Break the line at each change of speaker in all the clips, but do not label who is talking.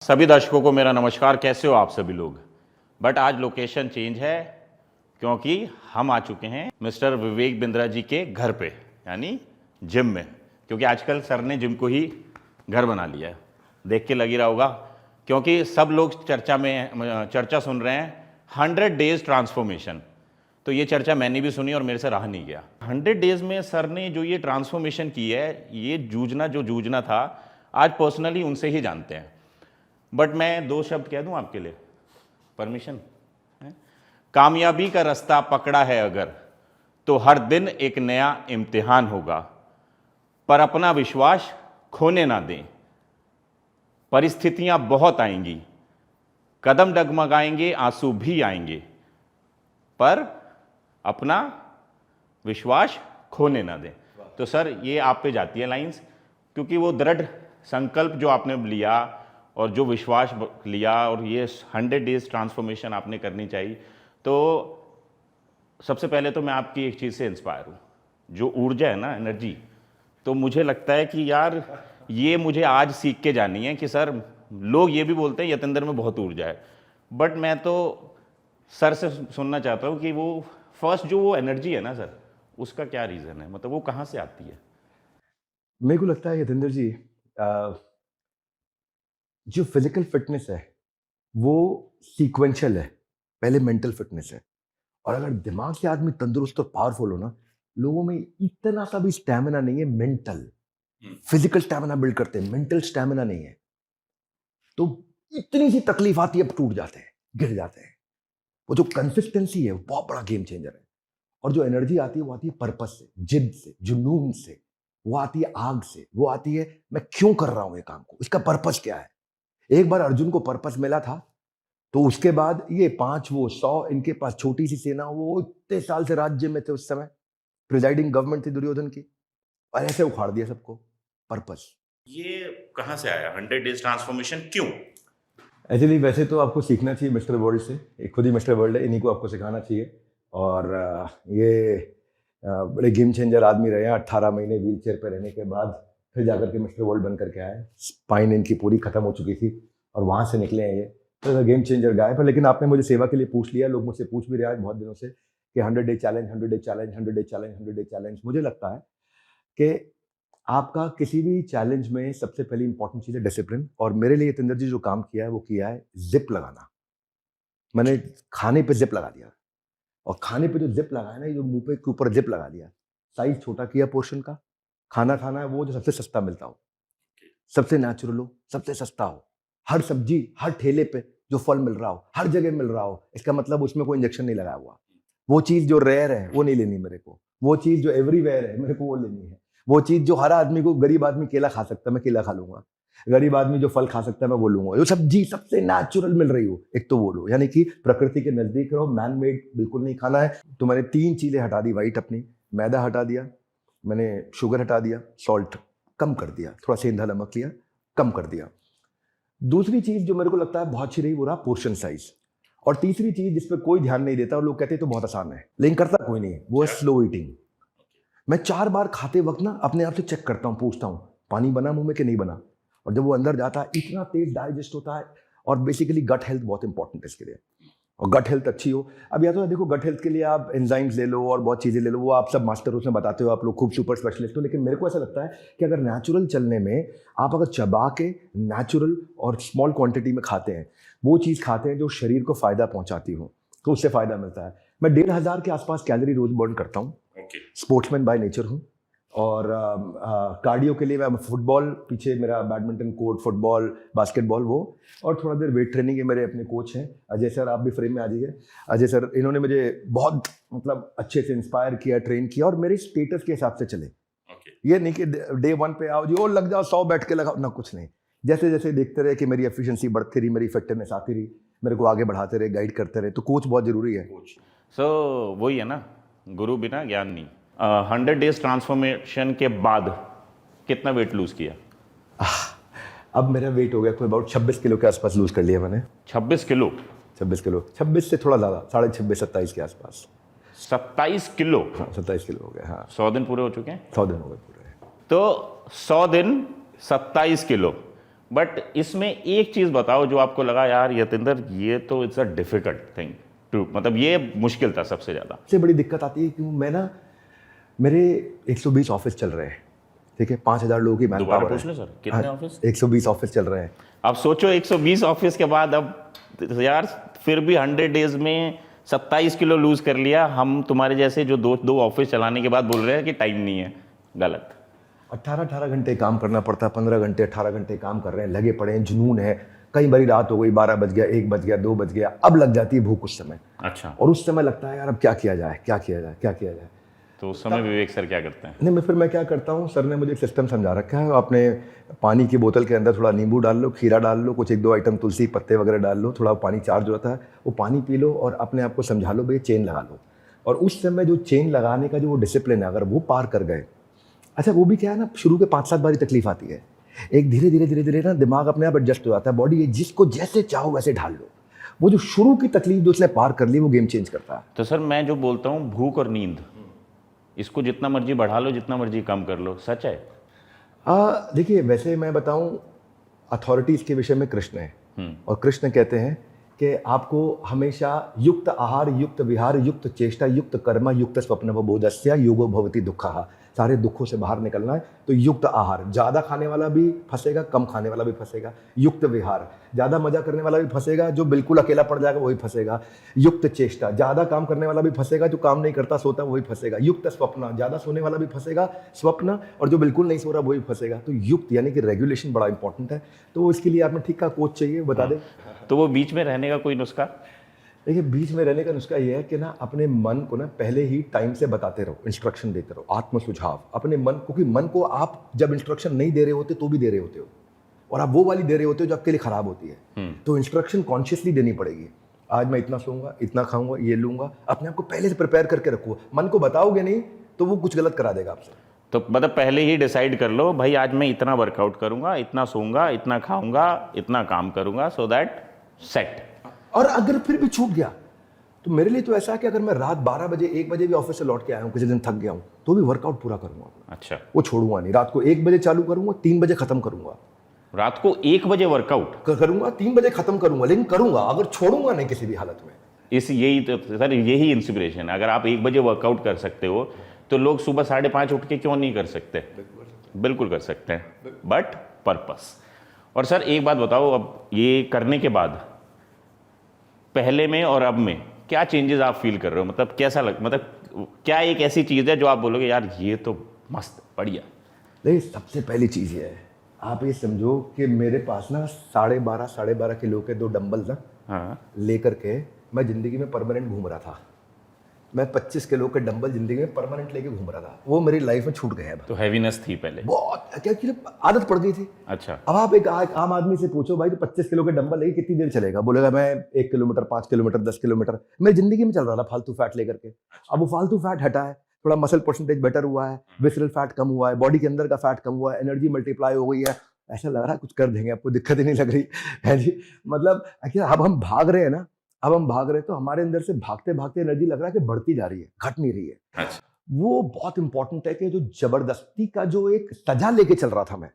सभी दर्शकों को मेरा नमस्कार। कैसे हो आप सभी लोग। बट आज लोकेशन चेंज है क्योंकि हम आ चुके हैं मिस्टर विवेक बिंद्रा जी के घर पे, यानी जिम में। क्योंकि आजकल सर ने जिम को ही घर बना लिया है, देख के लग ही रहा होगा। क्योंकि सब लोग चर्चा सुन रहे हैं 100 डेज ट्रांसफॉर्मेशन। तो ये चर्चा मैंने भी सुनी और मेरे से रहा नहीं गया। 100 डेज में सर ने जो ये ट्रांसफॉर्मेशन की है, ये जूझना था, आज पर्सनली उनसे ही जानते हैं। बट मैं 2 शब्द कह दूं आपके लिए, परमिशन है? कामयाबी का रास्ता पकड़ा है अगर, तो हर दिन एक नया इम्तिहान होगा। पर अपना विश्वास खोने ना दें। परिस्थितियां बहुत आएंगी, कदम डगमगाएंगे, आंसू भी आएंगे, पर अपना विश्वास खोने ना दें। तो सर ये आप पे जाती है लाइंस, क्योंकि वो दृढ़ संकल्प जो आपने लिया और जो विश्वास लिया और ये 100 डेज ट्रांसफॉर्मेशन आपने करनी चाहिए। तो सबसे पहले तो मैं आपकी एक चीज़ से इंस्पायर हूँ, जो ऊर्जा है ना, एनर्जी। तो मुझे लगता है कि यार ये मुझे आज सीख के जानी है कि सर, लोग ये भी बोलते हैं यतेंद्र में बहुत ऊर्जा है, बट मैं तो सर से सुनना चाहता हूँ कि वो फर्स्ट जो वो एनर्जी है ना सर, उसका क्या रीज़न है, मतलब वो कहाँ से आती है।
मेरे को लगता है यतेंद्र जी, जो फिजिकल फिटनेस है वो सीक्वेंशियल है। पहले मेंटल फिटनेस है, और अगर दिमाग से आदमी तंदुरुस्त और पावरफुल हो ना, लोगों में इतना सा भी स्टैमिना नहीं है। मेंटल फिजिकल स्टैमिना बिल्ड करते हैं, मेंटल स्टैमिना नहीं है। तो इतनी सी तकलीफ आती है, अब टूट जाते हैं, गिर जाते हैं। वो जो कंसिस्टेंसी है वो बहुत बड़ा गेम चेंजर है। और जो एनर्जी आती है वो आती है पर्पस से, जिद से, जुनून से। वो आती है आग से। वो आती है मैं क्यों कर रहा हूं ये काम को, इसका पर्पस क्या है। एक बार अर्जुन को पर्पस मिला था, तो उसके बाद ये 5 वो 100, इनके पास छोटी सी सेना, वो इतने साल से राज्य में थे, उस समय प्रिजाइडिंग गवर्नमेंट थी दुर्योधन की, और ऐसे उखाड़ दिया सबको। पर्पस
ये कहाँ से आया 100 डेज ट्रांसफॉर्मेशन, क्यों।
एक्चुअली वैसे तो आपको सीखना चाहिए मिस्टर वर्ल्ड से। एक खुद ही मिस्टर वर्ल्ड है, इन्हीं को आपको सिखाना चाहिए। और ये बड़े गेम चेंजर आदमी रहे हैं। 18 महीने व्हील चेयर पर रहने के बाद फिर जाकर के मिस्टर वर्ल्ड बन करके आए। स्पाइन इनकी पूरी खत्म हो चुकी थी और वहाँ से निकले हैं ये। तो गेम चेंजर गाय पर। लेकिन आपने मुझे सेवा के लिए पूछ लिया। लोग मुझसे पूछ भी रहे हैं बहुत दिनों से कि 100 day challenge, 100 day challenge, 100 day challenge, 100 day challenge. मुझे लगता है कि आपका किसी भी चैलेंज में सबसे पहली इंपॉर्टेंट चीज़ है डिसिप्लिन। और मेरे लिए यतेंद्र जी जो काम किया है वो किया है जिप लगाना। मैंने खाने पे जिप लगा दिया, और खाने पे जो जिप लगाया ना, ये जो मुंह पे के ऊपर जिप लगा दिया, साइज छोटा किया पोर्शन का। खाना खाना है वो जो सबसे सस्ता मिलता हो, सबसे नेचुरल हो, सबसे सस्ता हो। हर सब्जी, हर ठेले पे जो फल मिल रहा हो, हर जगह मिल रहा हो, इसका मतलब उसमें कोई इंजेक्शन नहीं लगाया हुआ। वो चीज़ जो रेयर है वो नहीं लेनी मेरे को। वो चीज़ जो एवरीवेयर है मेरे को वो लेनी है। वो चीज़ जो हर आदमी को, गरीब आदमी केला खा सकता है, मैं केला खा लूंगा। गरीब आदमी जो फल खा सकता है मैं वो लूंगा। जो सब्जी सबसे नेचुरल मिल रही हो, एक तो वो लो। यानी कि प्रकृति के नजदीक रहो। मैन मेड बिल्कुल नहीं खाना है। तो मैंने 3 चीजें हटा दी वाइट अपनी। मैदा हटा दिया, मैंने शुगर हटा दिया, सॉल्ट कम कर दिया, थोड़ा सेंधा नमक लिया, कम कर दिया। दूसरी चीज जो मेरे को लगता है बहुत अच्छी रही वो रहा पोर्शन साइज। और तीसरी चीज जिस पर कोई ध्यान नहीं देता और लोग कहते हैं तो बहुत आसान है, लेकिन करता कोई नहीं है, वो है स्लो ईटिंग। मैं 4 बार खाते वक्त ना अपने आप से चेक करता हूँ, पूछता हूँ पानी बना मुंह में कि नहीं बना। और जब वो अंदर जाता है इतना तेज डाइजेस्ट होता है। और बेसिकली गट हेल्थ बहुत इंपॉर्टेंट है इसके लिए। और गट हेल्थ अच्छी हो, अब या तो देखो गट हेल्थ के लिए आप एंजाइम्स ले लो और बहुत चीज़ें ले लो, वो आप सब मास्टर उसमें बताते हो, आप लोग खूब सुपर स्पेशलिस्ट हो। लेकिन मेरे को ऐसा लगता है कि अगर नेचुरल चलने में आप अगर चबा के नेचुरल और स्मॉल क्वांटिटी में खाते हैं, वो चीज़ खाते हैं जो शरीर को फ़ायदा पहुंचाती हो, तो उससे फ़ायदा मिलता है। मैं 1500 के आसपास कैलोरी रोज बर्न करता हूँ। स्पोर्ट्समैन बाय नेचर हूँ। और कार्डियो के लिए मैं फुटबॉल, पीछे मेरा बैडमिंटन कोर्ट, फुटबॉल, बास्केटबॉल वो। और थोड़ा देर वेट ट्रेनिंग है। मेरे अपने कोच हैं अजय सर, आप भी फ्रेम में आ जाइए। अजय सर, इन्होंने मुझे बहुत मतलब अच्छे से इंस्पायर किया, ट्रेन किया, और मेरे स्टेटस के हिसाब से चले। ये नहीं कि डे 1 पे आओ जी ओ लग जाओ 100 बैठ के लगाओ ना, कुछ नहीं। जैसे जैसे देखते रहे कि मेरी एफिशिएंसी बढ़ती रही, मेरी फिटनेस आती रही, मेरे को आगे बढ़ाते रहे, गाइड करते रहे। तो कोच बहुत जरूरी है।
सो वही है ना, गुरु बिना ज्ञान नहीं। 100 डेज ट्रांसफॉर्मेशन के बाद कितना वेट लूज किया।
अब मेरा वेट हो गया कोई अबाउट 26 किलो के आसपास लूज कर लिया मैंने।
26 किलो।
26 किलो, 26 से थोड़ा ज़्यादा, 26.5 27 के आसपास।
27 किलो।
हाँ 27 किलो हो गया। हाँ
100 दिन पूरे हो चुके हैं।
100 दिन हो गए पूरे।
तो 100 दिन 27 किलो, बट इसमें एक चीज बताओ जो आपको लगा यार यतेंद्र ये तो it's a difficult thing to, मतलब ये मुश्किल था सबसे ज्यादा।
सबसे बड़ी दिक्कत आती है कि मैं ना, मेरे 120 ऑफिस चल रहे हैं, ठीक है, 5,000 लोगों की मैन
दोबारा
पावर
पूछ लो सर, कितने ऑफिस?
120 ऑफिस चल रहे हैं।
अब सोचो 120 ऑफिस के बाद अब यार फिर भी 100 डेज में 27 किलो लूज कर लिया। हम तुम्हारे जैसे जो दो ऑफिस चलाने के बाद बोल रहे हैं कि टाइम नहीं है, गलत।
18 घंटे काम करना पड़ता है, 15 घंटे 18 घंटे काम कर रहे हैं, लगे पड़े हैं, जुनून है। कई बारी रात हो गई, 12 बज गया, 1 बज गया, 2 बज गया, अब लग जाती है भूख उस समय।
अच्छा,
और उस समय लगता है यार अब क्या किया जाए, क्या किया जाए, क्या किया जाए।
तो उस समय विवेक सर क्या करते हैं?
नहीं, मैं क्या करता हूँ, सर ने मुझे एक सिस्टम समझा रखा है। आपने पानी की बोतल के अंदर थोड़ा नींबू डाल लो, खीरा डाल लो, कुछ 1-2 आइटम तुलसी पत्ते वगैरह डाल लो, थोड़ा पानी चार्ज होता है, वो पानी पी लो और अपने आप को समझा लो भाई चेन लगा लो। और उस समय जो चेन लगाने का जो वो डिसिप्लिन है, अगर वो पार कर गए, अच्छा वो भी क्या है ना, शुरू के 5-7 बारी तकलीफ आती है, एक धीरे धीरे ना दिमाग अपने आप एडजस्ट हो जाता है, बॉडी जिसको जैसे चाहो वैसे ढाल लो। वो जो शुरू की तकलीफ जो उसने पार कर ली, वो गेम चेंज करता है।
तो सर मैं जो बोलता हूँ भूख और नींद, इसको जितना मर्जी बढ़ा लो, जितना मर्जी कम कर लो, सच है?
देखिए, वैसे मैं बताऊं, अथॉरिटीज़ के विषय में कृष्ण है, और कृष्ण कहते हैं कि आपको हमेशा युक्त आहार, युक्त विहार, युक्त चेष्टा, युक्त कर्म, युक्त स्वप्न बोधस्य योगो भवति दुःखः। सारे दुखों से बाहर निकलना है तो युक्त आहार, ज़्यादा खाने वाला भी फंसेगा, कम खाने वाला भी फंसेगा। युक्त विहार, ज़्यादा मजा करने वाला भी फंसेगा, जो बिल्कुल अकेला पड़ जाएगा वही फंसेगा। युक्त चेष्टा, ज़्यादा काम करने वाला भी फंसेगा, जो काम नहीं करता सोता वही फंसेगा। युक्त स्वप्न, ज़्यादा सोने वाला भी फंसेगा स्वप्न, और जो बिल्कुल नहीं सो रहा वही फंसेगा। तो युक्त यानी कि रेगुलेशन बड़ा इंपॉर्टेंट है। तो इसके लिए आपने ठीक का कोच चाहिए, बता दें।
तो वो बीच में रहने का कोई नुस्खा?
देखिए, बीच में रहने का नुस्खा ये है कि ना अपने मन को ना पहले ही टाइम से बताते रहो, इंस्ट्रक्शन देते रहो, आत्म सुझाव अपने मन, क्योंकि मन को आप जब इंस्ट्रक्शन नहीं दे रहे होते तो भी दे रहे होते हो, और आप वो वाली दे रहे होते हो जो आपके लिए खराब होती है। तो इंस्ट्रक्शन कॉन्शियसली देनी पड़ेगी। आज मैं इतना सोऊंगा, इतना खाऊंगा, ये लूंगा, अपने आप को पहले से प्रिपेयर करके रखो। मन को बताओगे नहीं तो वो कुछ गलत करा देगा आपसे।
तो मतलब पहले ही डिसाइड कर लो भाई आज मैं इतना वर्कआउट करूंगा, इतना सोऊंगा, इतना खाऊंगा, इतना काम करूंगा, सो दैट सेट।
और अगर फिर भी छूट गया तो मेरे लिए तो ऐसा है कि अगर मैं रात 12 बजे 1 बजे भी ऑफिस से लौट के आया हूँ, किसी दिन थक गया हूँ, तो भी वर्कआउट पूरा करूंगा।
अच्छा,
वो छोड़ूंगा नहीं। रात को 1 बजे चालू करूंगा, 3 बजे खत्म करूंगा।
रात को 1 बजे वर्कआउट
करूंगा, 3 बजे खत्म करूंगा, लेकिन करूंगा, अगर छोड़ूंगा नहीं किसी भी हालत में।
यही तो सर, यही इंस्पिरेशन है। अगर आप 1 बजे वर्कआउट कर सकते हो तो लोग सुबह 5:30 उठ के क्यों नहीं कर सकते? बिल्कुल कर सकते हैं, बट पर्पस। और सर एक बात बताओ, अब ये करने के बाद पहले में और अब में क्या चेंजेस आप फील कर रहे हो? मतलब कैसा मतलब क्या एक ऐसी चीज़ है जो आप बोलोगे यार ये तो मस्त बढ़िया?
नहीं, सबसे पहली चीज़ ये है, आप ये समझो कि मेरे पास ना 12.5 किलो के 2 डंबल ना,
हाँ,
लेकर के मैं ज़िंदगी में परमानेंट घूम रहा था। मैं 25 किलो के डंबल ज़िंदगी में परमानेंट लेके घूम रहा था। वो मेरी लाइफ में छूट गए अब।
तो हैवीनेस थी पहले
बहुत, क्या कि आदत पड़ गई थी।
अच्छा,
अब आप एक आम आदमी से पूछो भाई तो 25 किलो के डंबल लेके कितनी देर चलेगा? बोलेगा मैं 1 किलोमीटर, 5 किलोमीटर, 10 किलोमीटर। मैं जिंदगी में चल रहा था फालतू फैट लेकर के। अब वो फालतू फैट हटा है, थोड़ा मसल परसेंटेज बेटर हुआ है, विसरल फैट कम हुआ है, बॉडी के अंदर का फैट कम हुआ है, एनर्जी मल्टीप्लाई हो गई है। ऐसा लग रहा है कुछ कर देंगे, आपको दिक्कत ही नहीं लग रही है जी। मतलब अब हम भाग रहे हैं ना, अब हम भाग रहे हैं तो हमारे अंदर से भागते भागते एनर्जी लग रहा है कि बढ़ती जा रही है, घट नहीं रही है।
अच्छा,
वो बहुत इंपॉर्टेंट है कि जो जबरदस्ती का जो एक सजा लेके चल रहा था मैं,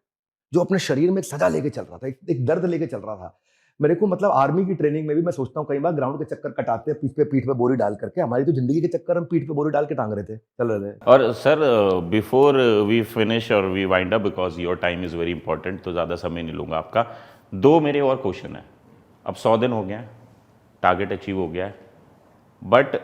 जो अपने शरीर में एक सजा लेके चल रहा था, एक दर्द लेके चल रहा था मेरे को। मतलब आर्मी की ट्रेनिंग में भी मैं सोचता हूँ कई बार ग्राउंड के चक्कर कटाते हैं पीठ पे बोरी डाल करके। हमारी तो जिंदगी के चक्कर हम पीठ पे बोरी डाल के टांग रहे थे, चल रहे थे।
और सर बिफोर वी फिनिश और we wind up because your time is very important, तो ज़्यादा समय नहीं लूँगा आपका। 2 मेरे और क्वेश्चन है। अब 100 दिन हो गया, टारगेट अचीव हो गया है, बट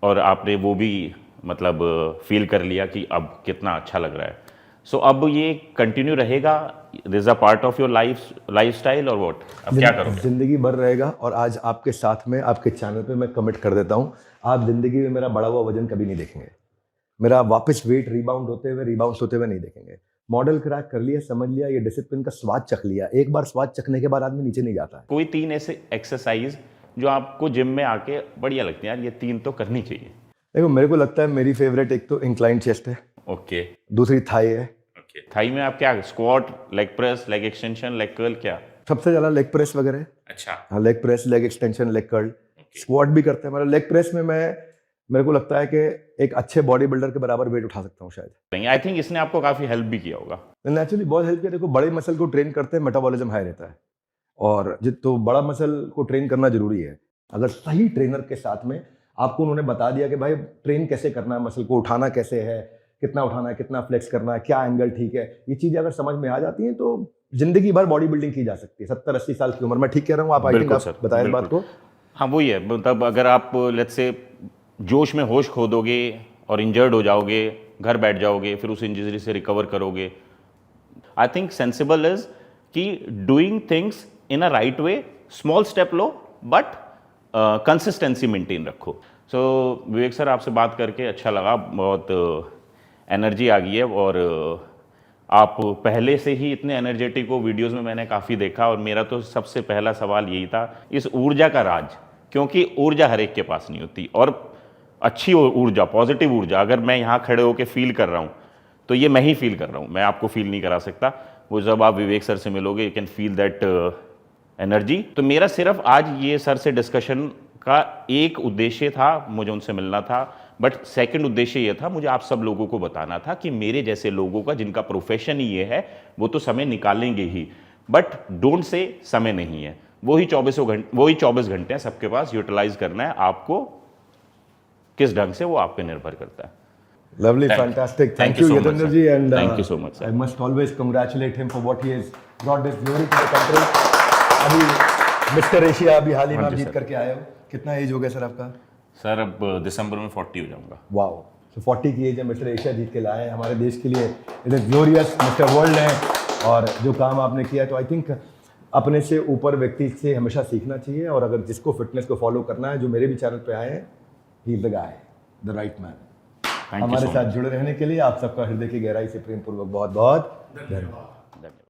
और आपने वो भी मतलब फील कर लिया कि अब कितना अच्छा लग रहा है। सो अब ये कंटिन्यू रहेगा, this is a part of your lifestyle और व्हाट? अब क्या करोगे?
जिंदगी भर रहेगा। और आज आपके साथ में, आपके चैनल पे मैं कमिट कर देता हूँ, आप जिंदगी में मेरा बढ़ा हुआ वजन कभी नहीं देखेंगे। मेरा वापस वेट रिबाउंड होते हुए नहीं देखेंगे। मॉडल क्रैक कर लिया, समझ लिया, ये डिसिप्लिन का स्वाद चख लिया। एक बार स्वाद चखने के बाद आदमी नीचे नहीं जाता है।
कोई 3 ऐसे एक्सरसाइज जो आपको जिम में आके बढ़िया लगती है, यार ये 3 तो करनी चाहिए?
देखो, मेरे को लगता है मेरी फेवरेट एक तो इंक्लाइन चेस्ट है,
ओके,
दूसरी थाई है।
ओके, थाई में आप क्या, squat, leg press, leg extension, leg curl, क्या?
सबसे ज्यादा लेग प्रेस वगैरह।
अच्छा,
हाँ, leg press, leg extension, leg curl, squat भी करते हैं। मतलब लेग प्रेस में मैं मेरे को लगता है कि एक अच्छे बॉडी बिल्डर के बराबर वेट उठा सकता हूँ शायद।
आई थिंक इसने आपको काफ़ी हेल्प भी किया होगा।
नेचुरली बहुत हेल्प किया। देखो बड़े मसल को ट्रेन करते हैं मेटाबॉलिज्म हाई रहता है, और तो बड़ा मसल को ट्रेन करना जरूरी है। अगर सही ट्रेनर के साथ में आपको उन्होंने बता दिया कि भाई ट्रेन कैसे करना है, मसल को उठाना कैसे है, कितना उठाना है, कितना फ्लेक्स करना है, क्या एंगल ठीक है, ये चीज़ें अगर समझ में आ जाती हैं तो जिंदगी भर बॉडी बिल्डिंग की जा सकती है 70-80 साल की उम्र में। ठीक कह रहा हूँ आप? आई थिंक आप बताएं इस बात को।
हाँ वही है, मतलब अगर आप लेट्स से जोश में होश खो दोगे और इंजर्ड हो जाओगे, घर बैठ जाओगे, फिर उस इंजरी से रिकवर करोगे। आई थिंक सेंसिबल इज कि doing things in a right way, small step low but consistency maintain रखो। सो विवेक सर, आपसे बात करके अच्छा लगा, बहुत एनर्जी आ गई है, और आप पहले से ही इतने एनर्जेटिक हो, वीडियोस में मैंने काफ़ी देखा, और मेरा तो सबसे पहला सवाल यही था इस ऊर्जा का राज, क्योंकि ऊर्जा हर एक के पास नहीं होती, और अच्छी ऊर्जा, पॉजिटिव ऊर्जा अगर मैं यहाँ खड़े होकर फील कर रहा हूँ तो ये मैं ही फील कर रहा हूँ, मैं आपको फील नहीं करा सकता। वो जब आप विवेक सर से मिलोगे you can feel that energy. तो मेरा सिर्फ आज ये सर से डिस्कशन का एक उद्देश्य था, मुझे उनसे मिलना था, बट सेकंड उद्देश्य ये था, मुझे आप सब लोगों को बताना था कि मेरे जैसे लोगों का जिनका प्रोफेशन ही ये है वो तो समय निकालेंगे ही, बट डोंट से समय नहीं है, वही 24 घंटे हैं सबके पास, यूटिलाइज करना है आपको किस ढंग से, वो आप पे निर्भर करता है।
Lovely, fantastic. Thank you, Yatendra ji, and
thank you so much, sir.
I must always congratulate him for what he has brought this glory to the country. अभी मिस्टर एशिया अभी हाल ही में आप जीत करके आए हो। कितना एज हो गया सर आपका?
सर अब दिसंबर में 40 हो जाऊंगा।
वाओ, so 40 की एज है, मिस्टर एशिया जीत के लाए हैं हमारे देश के लिए। It is glorious, mister world है, और जो काम आपने किया, तो आई थिंक अपने से ऊपर व्यक्ति से हमेशा सीखना चाहिए, और अगर जिसको फिटनेस को फॉलो करना है, जो मेरे भी चैनल पे आए हैं, he is the guy, the right man. हमारे साथ जुड़े रहने के लिए आप सबका हृदय की गहराई से प्रेम पूर्वक बहुत बहुत धन्यवाद।